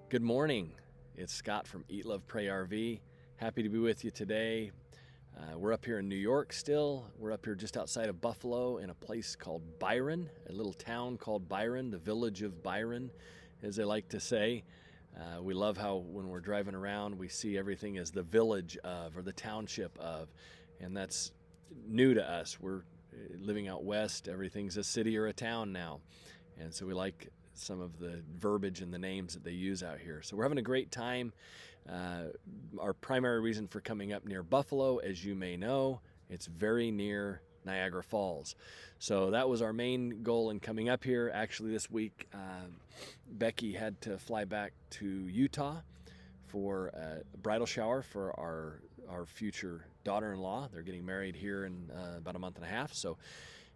Good morning. It's Scott from Eat, Love, Pray RV. Happy to be with you today. We're up here in New York still. We're up here just outside of Buffalo in a place called Byron, a little town called Byron, the village of Byron, as they like to say. We love how when we're driving around, we see everything as the village of or the township of, and that's new to us. We're living out west. Everything's a city or a town now, and so we like some of the verbiage and the names that they use out here. So we're having a great time. Our primary reason for coming up near Buffalo, as you may know, it's very near Niagara Falls. So that was our main goal in coming up here. Actually, this week, Becky had to fly back to Utah for a bridal shower for our future daughter-in-law. They're getting married here in about a month and a half. So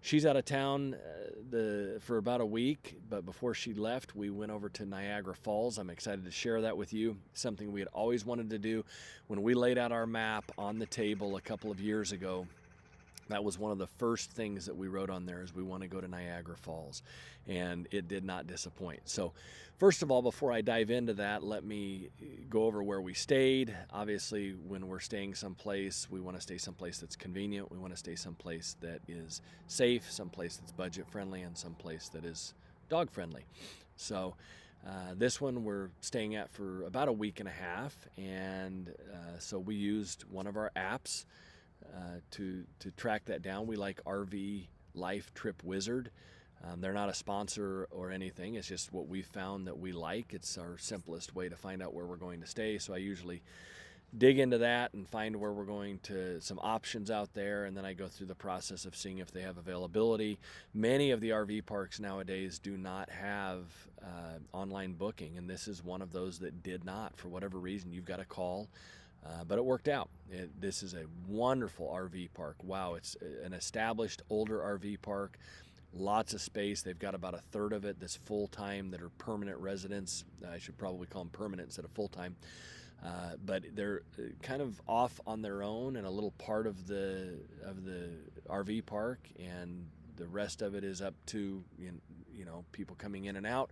she's out of town for about a week, but before she left, we went over to Niagara Falls. I'm excited to share that with you, something we had always wanted to do. When we laid out our map on the table a couple of years ago, that was one of the first things that we wrote on there is we want to go to Niagara Falls, and it did not disappoint. So first of all, before I dive into that, let me go over where we stayed. Obviously, when we're staying someplace, we want to stay someplace that's convenient. We want to stay someplace that is safe, someplace that's budget friendly, and someplace that is dog friendly. So this one we're staying at for about a week and a half, and so we used one of our apps to track that down. We like RV Life Trip Wizard. They're not a sponsor or anything. It's just what we found that we like. It's our simplest way to find out where we're going to stay. So I usually dig into that and find where we're going to, some options out there, and then I go through the process of seeing if they have availability. Many of the RV parks nowadays do not have online booking, and this is one of those that did not. For whatever reason, you've got to call. But it worked out. This is a wonderful RV park. Wow, it's an established older RV park. Lots of space. They've got about a third of it that's full-time that are permanent residents. I should probably call them permanent instead of full-time. But they're kind of off on their own and a little part of the RV park, and the rest of it is up to people coming in and out.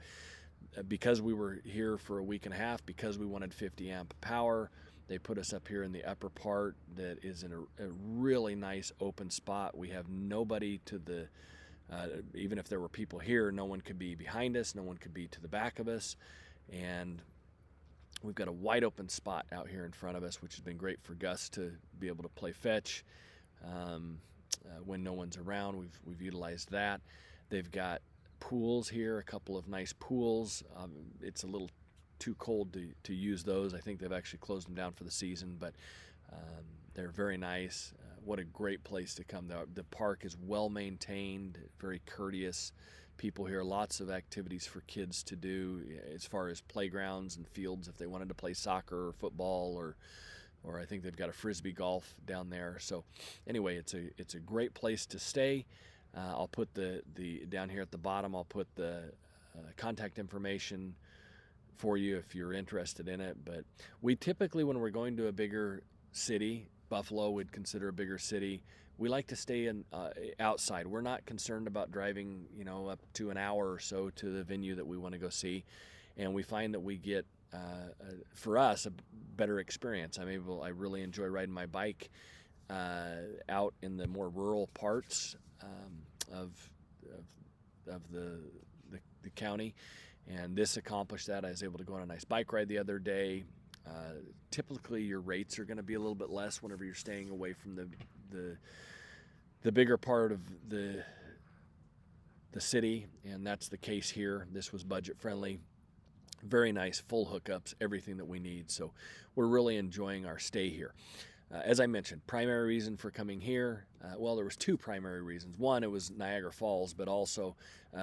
Because we were here for a week and a half, because we wanted 50 amp power, they put us up here in the upper part that is in a really nice open spot. We have nobody to the, even if there were people here, no one could be behind us, no one could be to the back of us. And we've got a wide open spot out here in front of us, which has been great for Gus to be able to play fetch when no one's around. We've utilized that. They've got pools here, a couple of nice pools. It's a little too cold to use those. I think they've actually closed them down for the season, but they're very nice. What a great place to come. The park is well maintained, very courteous people here. Lots of activities for kids to do as far as playgrounds and fields if they wanted to play soccer or football, or I think they've got a frisbee golf down there. So anyway, it's a great place to stay. I'll put the down here at the bottom, I'll put the contact information for you if you're interested in it. But we typically, when we're going to a bigger city, Buffalo would consider a bigger city, we like to stay in outside. We're not concerned about driving up to an hour or so to the venue that we want to go see, and we find that we get for us a better experience. I really enjoy riding my bike out in the more rural parts of the county, and this accomplished that. I was able to go on a nice bike ride the other day. Typically your rates are going to be a little bit less whenever you're staying away from the bigger part of the city, and that's the case here. This was budget friendly, very nice, full hookups, everything that we need. So we're really enjoying our stay here. As I mentioned, primary reason for coming here, there was two primary reasons. One, it was Niagara Falls, but also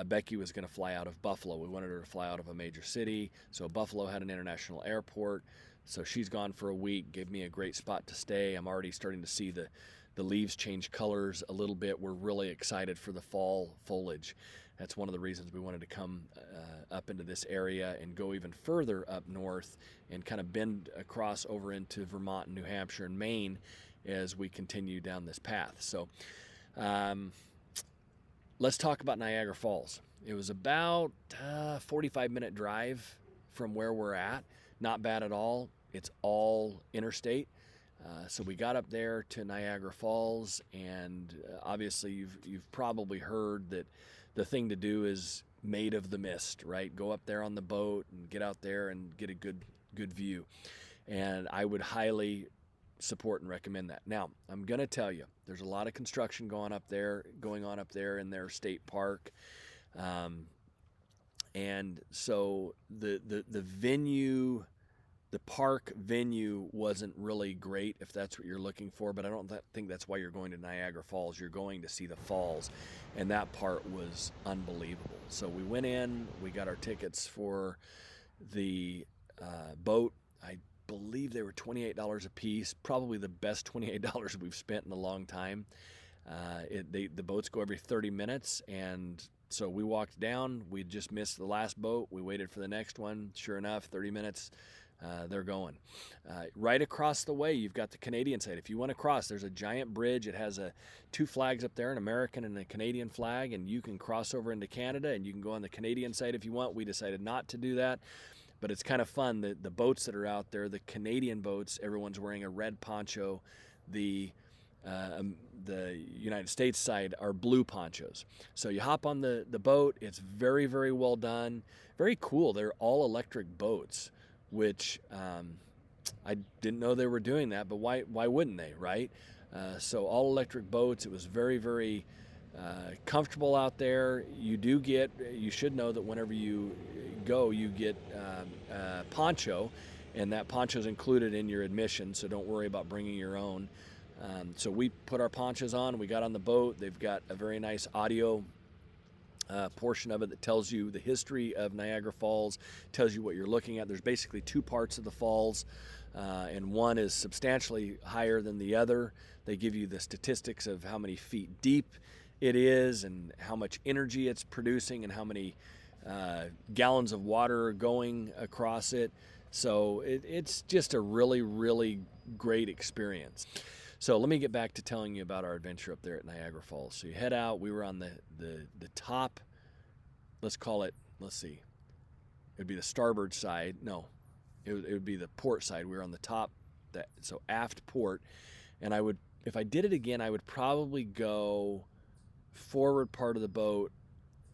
Becky was going to fly out of Buffalo. We wanted her to fly out of a major city, so Buffalo had an international airport, so she's gone for a week, gave me a great spot to stay. I'm already starting to see the leaves change colors a little bit. We're really excited for the fall foliage. That's one of the reasons we wanted to come up into this area and go even further up north and kind of bend across over into Vermont and New Hampshire and Maine as we continue down this path. So let's talk about Niagara Falls. It was about a 45-minute drive from where we're at. Not bad at all. It's all interstate. So we got up there to Niagara Falls, and obviously you've probably heard that the thing to do is Made of the Mist, right? Go up there on the boat and get out there and get a good view. And I would highly support and recommend that. Now, I'm going to tell you, there's a lot of construction going on up there in their state park. And so the venue, the park venue wasn't really great if that's what you're looking for, but I don't think that's why you're going to Niagara Falls. You're going to see the falls, and that part was unbelievable. So we went in, we got our tickets for the boat. I believe they were $28 a piece, probably the best $28 we've spent in a long time. The boats go every 30 minutes, and so we walked down. We just missed the last boat. We waited for the next one. Sure enough, 30 minutes, they're going. Right across the way, you've got the Canadian side. If you want to cross, there's a giant bridge. It has two flags up there, an American and a Canadian flag, and you can cross over into Canada, and you can go on the Canadian side if you want. We decided not to do that, but it's kind of fun. The boats that are out there, the Canadian boats, everyone's wearing a red poncho. The United States side are blue ponchos. So you hop on the boat. It's very, very well done. Very cool. They're all electric boats, which I didn't know they were doing that, but why wouldn't they, right? So all electric boats. It was very, very comfortable out there. You should know that whenever you go, you get a poncho, and that poncho is included in your admission, so don't worry about bringing your own. So we put our ponchos on, we got on the boat. They've got a very nice audio portion of it that tells you the history of Niagara Falls, tells you what you're looking at. There's basically two parts of the falls, and one is substantially higher than the other. They give you the statistics of how many feet deep it is and how much energy it's producing and how many gallons of water are going across it. So it's just a really, really great experience. So let me get back to telling you about our adventure up there at Niagara Falls. So you head out. We were on the top, let's see, it would be the starboard side. No, it would be the port side. We were on the top, so aft port. And if I did it again, I would probably go forward part of the boat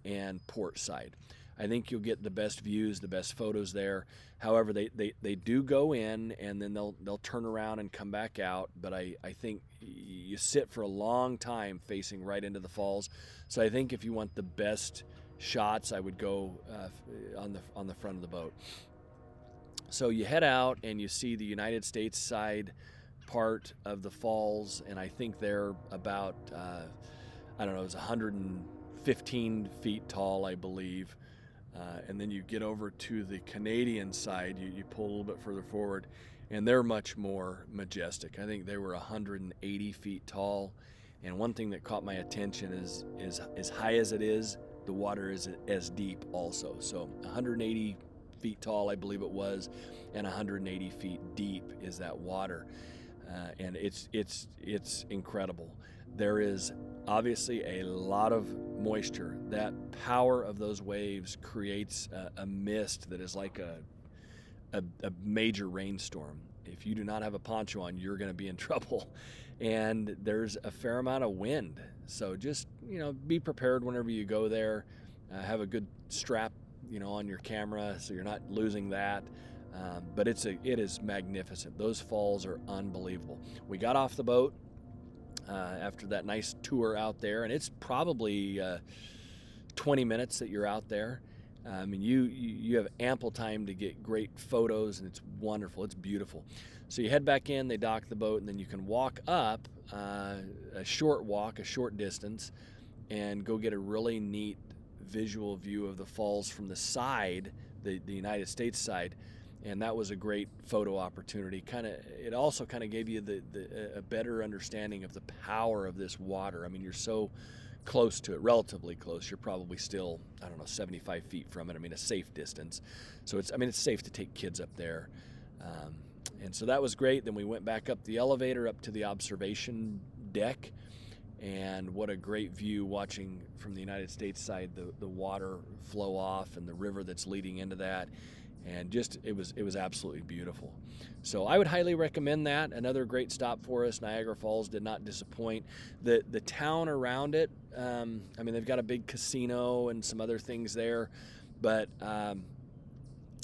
and port side. I think you'll get the best views, the best photos there. However, they do go in, and then they'll turn around and come back out. But I think you sit for a long time facing right into the falls. So I think if you want the best shots, I would go on the front of the boat. So you head out and you see the United States side part of the falls, and I think they're about it was 115 feet tall, I believe. And then you get over to the Canadian side, you pull a little bit further forward, and they're much more majestic. I think they were 180 feet tall. And one thing that caught my attention is as high as it is, the water is as deep also. So 180 feet tall, I believe it was, and 180 feet deep is that water. And it's incredible. There is obviously a lot of moisture. That power of those waves creates a mist that is like a major rainstorm. If you do not have a poncho on, you're going to be in trouble. And there's a fair amount of wind. So just, be prepared whenever you go there. Have a good strap, on your camera so you're not losing that. But it is magnificent. Those falls are unbelievable. We got off the boat after that nice tour out there, and it's probably 20 minutes that you're out there. I mean, you have ample time to get great photos, and it's wonderful. It's beautiful. So you head back in, they dock the boat, and then you can walk up a short distance, and go get a really neat visual view of the falls from the side, the United States side. And that was a great photo opportunity. It also gave you a better understanding of the power of this water. I mean, you're so close to it, relatively close. You're probably still, 75 feet from it. I mean, a safe distance. So it's safe to take kids up there. And so that was great. Then we went back up the elevator up to the observation deck. And what a great view watching from the United States side, the water flow off and the river that's leading into that. and just it was absolutely beautiful. So I would highly recommend that. Another great stop for us. Niagara Falls did not disappoint. The town around it, I mean, they've got a big casino and some other things there, but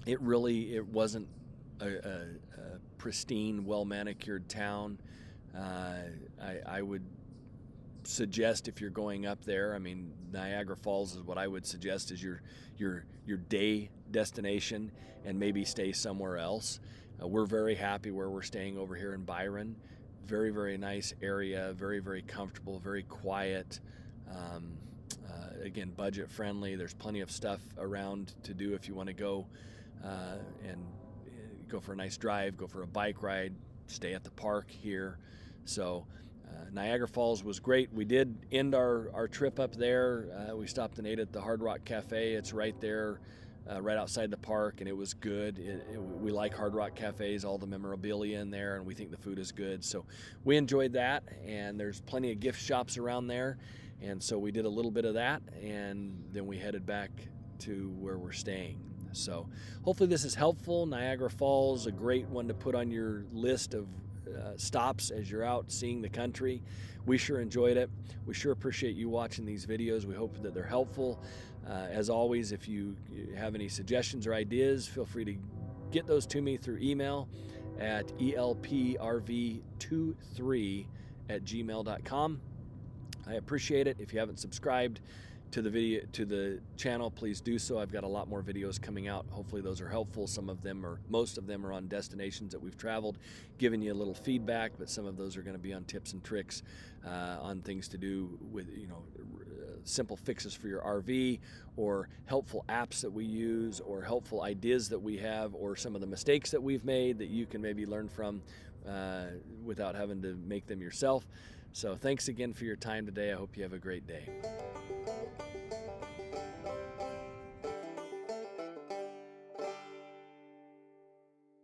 it wasn't a pristine, well manicured town. I would suggest, if you're going up there, I mean, Niagara Falls is what I would suggest is your day destination, and maybe stay somewhere else. We're very happy where we're staying over here in Byron. Very, very nice area, very, very comfortable, very quiet. Again, budget friendly. There's plenty of stuff around to do if you want to go and go for a nice drive, go for a bike ride, stay at the park here. So Niagara Falls was great. We did end our trip up there. We stopped and ate at the Hard Rock Cafe. It's right there, right outside the park, and it was good. We like Hard Rock Cafes, all the memorabilia in there, and we think the food is good. So we enjoyed that, and there's plenty of gift shops around there. And so we did a little bit of that, and then we headed back to where we're staying. So hopefully this is helpful. Niagara Falls, a great one to put on your list of stops as you're out seeing the country. We sure enjoyed it. We sure appreciate you watching these videos. We hope that they're helpful. As always, if you have any suggestions or ideas, feel free to get those to me through email at elprv23@gmail.com. I appreciate it. If you haven't subscribed to the channel, please do so. I've got a lot more videos coming out. Hopefully those are helpful. Most of them are on destinations that we've traveled, giving you a little feedback, but some of those are going to be on tips and tricks on things to do with, simple fixes for your RV, or helpful apps that we use, or helpful ideas that we have, or some of the mistakes that we've made that you can maybe learn from without having to make them yourself. So thanks again for your time today. I hope you have a great day.